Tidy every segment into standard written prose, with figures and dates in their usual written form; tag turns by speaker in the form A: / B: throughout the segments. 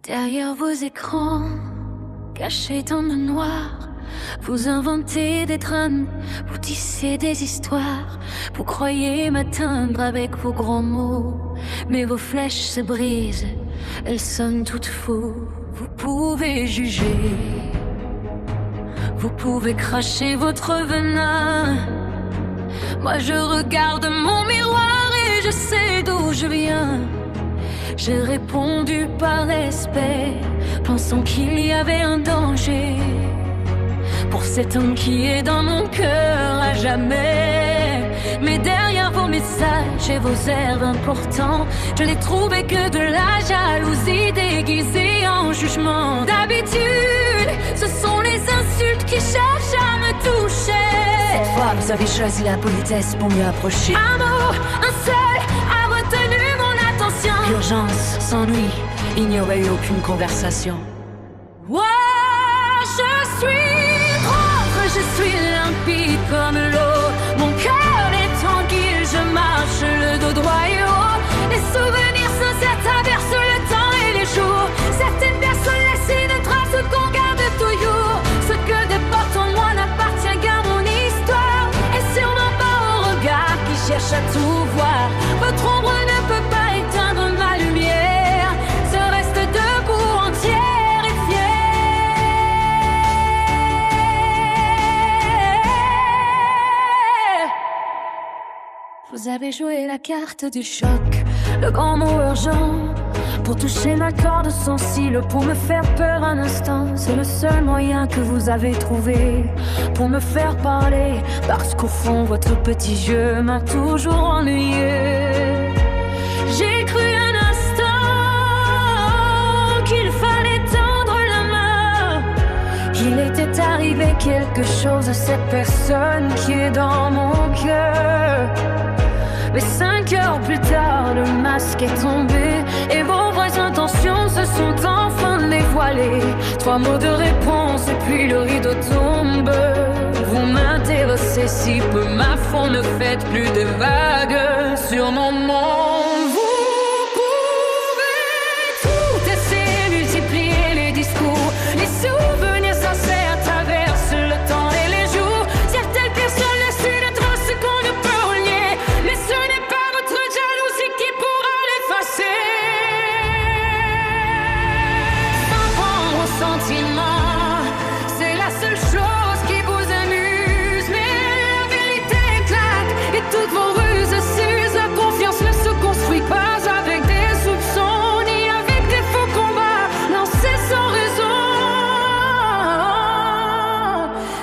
A: Derrière vos écrans, cachés dans le noir, vous inventez des drames, vous tissez des histoires. Vous croyez m'atteindre avec vos grands mots, mais vos flèches se brisent, elles sonnent toutes faux. Vous pouvez juger, vous pouvez cracher votre venin. Moi je regarde mon miroir et je sais d'où je viens. J'ai répondu par respect, pensant qu'il y avait un danger pour cet homme qui est dans mon cœur à jamais. Mais derrière vos messages et vos airs importants, je n'ai trouvé que de la jalousie déguisée en jugement. D'habitude, ce sont les insultes qui cherchent à me toucher.
B: Cette fois, vous avez choisi la politesse pour mieux approcher.
A: Un mot, un seul, a retenu mon attention.
B: Urgence, sans lui, il n'y aurait eu aucune conversation.
A: Ouais, je suis propre, je suis limpide comme l'eau. Mon cœur est tranquille, je marche le dos droit et haut. Les souvenirs sincères traversent le temps et les jours. Certaines personnes laissent une trace qu'on garde toujours. Ce que déporte en moi n'appartient qu'à mon histoire, et sûrement pas au regard qui cherche à tout voir. Votre ombre ne peut pas éteindre ma lumière. Je reste debout entière et fière. Vous avez joué la carte du choc, le grand mot urgent, pour toucher ma corde sensible, pour me faire peur un instant. C'est le seul moyen que vous avez trouvé pour me faire parler, parce qu'au fond votre petit jeu m'a toujours ennuyé. J'ai cru un instant qu'il fallait tendre la main. Il était arrivé quelque chose à cette personne qui est dans mon cœur. Mais 5 heures plus tard, le masque est tombé et vos vraies intentions se sont enfin dévoilées. 3 mots de réponse et puis le rideau tombe. Vous m'intéressez si peu, ma foi, ne faites plus de vagues sur mon monde. Vous pouvez tout essayer, multiplier les discours, les souvenirs sincères traversent le temps et les jours. Certaines personnes laissent une trace qu'on ne peut relier, mais ce n'est pas votre jalousie qui pourra l'effacer. Sans prendre au sentiment, c'est la seule chose qui vous amuse. Mais la vérité éclate et toutes vos ruses s'usent. La confiance ne se construit pas avec des soupçons, ni avec des faux combats lancés sans raison.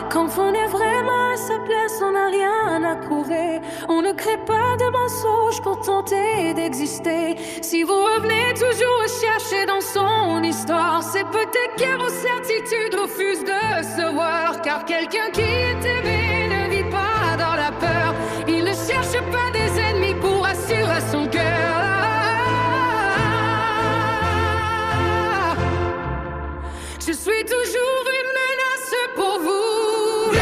A: Quand on est vraiment à sa place, on n'a rien à prouver. On ne crée pas de mensonges pour tenter d'exister. Si vous revenez toujours chercher dans son histoire, c'est peut-être que vos certitudes refusent de se voir. Car quelqu'un qui est aimé ne vit pas dans la peur. Il ne cherche pas des ennemis pour assurer son cœur. Je suis toujours une menace pour vous. Les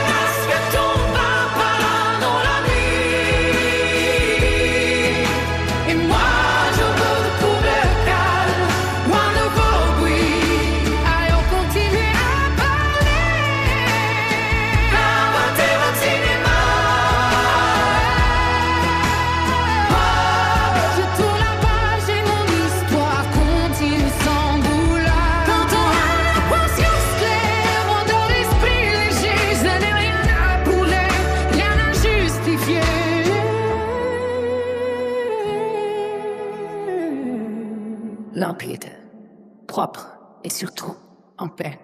A: masques tombent apparents dans la nuit, et moi je me retrouve le calme, loin de vos bruits. Allons continuer à parler, inventer votre cinéma. Je tourne la page et mon histoire continue sans boulard. Quand on a la conscience claire, on donne l'esprit léger. Je n'ai rien à prouver, rien à justifier.
B: Limpide, propre et surtout en paix.